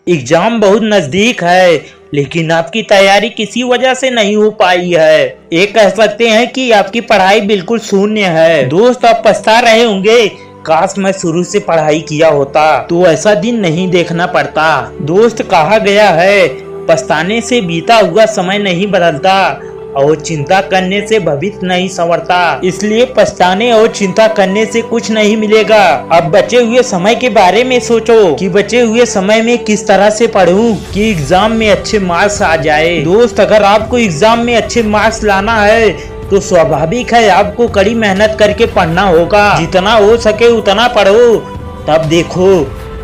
Exam बहुत नजदीक है, लेकिन आपकी तैयारी किसी वजह से नहीं हो पाई है। ये कह सकते हैं कि आपकी पढ़ाई बिल्कुल शून्य है। दोस्त, आप पछता रहे होंगे, काश मैं शुरू से पढ़ाई किया होता तो ऐसा दिन नहीं देखना पड़ता। दोस्त, कहा गया है, पछताने से बीता हुआ समय नहीं बदलता और चिंता करने से भविष्य नहीं संवरता। इसलिए पछताने और चिंता करने से कुछ नहीं मिलेगा। अब बचे हुए समय के बारे में सोचो कि बचे हुए समय में किस तरह से पढूं कि एग्जाम में अच्छे मार्क्स आ जाए। दोस्त, अगर आपको एग्जाम में अच्छे मार्क्स लाना है तो स्वाभाविक है आपको कड़ी मेहनत करके पढ़ना होगा। जितना हो सके उतना पढ़ो, तब देखो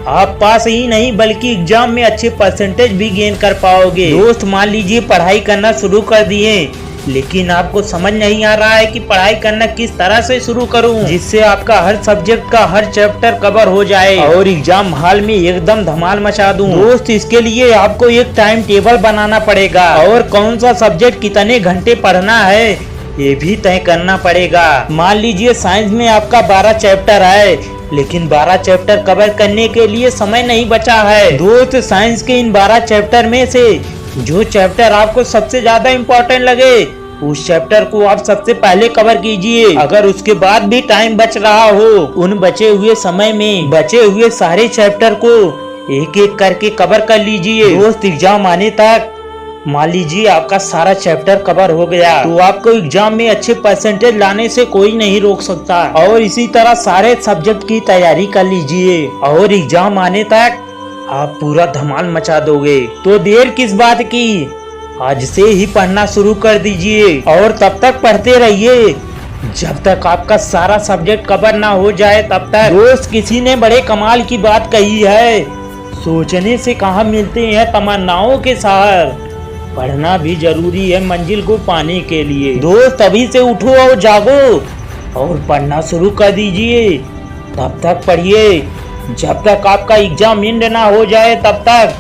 आप पास ही नहीं बल्कि एग्जाम में अच्छे परसेंटेज भी गेन कर पाओगे। दोस्त, मान लीजिए पढ़ाई करना शुरू कर दिए, लेकिन आपको समझ नहीं आ रहा है कि पढ़ाई करना किस तरह से शुरू करूं जिससे आपका हर सब्जेक्ट का हर चैप्टर कवर हो जाए और एग्जाम हॉल में एकदम धमाल मचा दूं। दोस्त, इसके लिए आपको एक टाइम टेबल बनाना पड़ेगा और कौन सा सब्जेक्ट कितने घंटे पढ़ना है ये भी तय करना पड़ेगा। मान लीजिए साइंस में आपका 12 चैप्टर है, लेकिन 12 चैप्टर कवर करने के लिए समय नहीं बचा है। दोस्त, साइंस के इन 12 चैप्टर में से जो चैप्टर आपको सबसे ज्यादा इम्पोर्टेंट लगे उस चैप्टर को आप सबसे पहले कवर कीजिए। अगर उसके बाद भी टाइम बच रहा हो, उन बचे हुए समय में बचे हुए सारे चैप्टर को एक एक करके कवर कर लीजिए। दोस्त, एग्जाम आने तक मान लीजिए आपका सारा चैप्टर कवर हो गया तो आपको एग्जाम में अच्छे परसेंटेज लाने से कोई नहीं रोक सकता। और इसी तरह सारे सब्जेक्ट की तैयारी कर लीजिए और एग्जाम आने तक आप पूरा धमाल मचा दोगे। तो देर किस बात की, आज से ही पढ़ना शुरू कर दीजिए और तब तक पढ़ते रहिए जब तक आपका सारा सब्जेक्ट कवर ना हो जाए तब तक। दोस्त, किसी ने बड़े कमाल की बात कही है, सोचने से कहाँ मिलते हैं तमन्नाओं के शहर, पढ़ना भी जरूरी है मंजिल को पाने के लिए। दोस्त, अभी से उठो और जागो और पढ़ना शुरू कर दीजिए। तब तक पढ़िए जब तक आपका एग्जाम एंड ना हो जाए तब तक।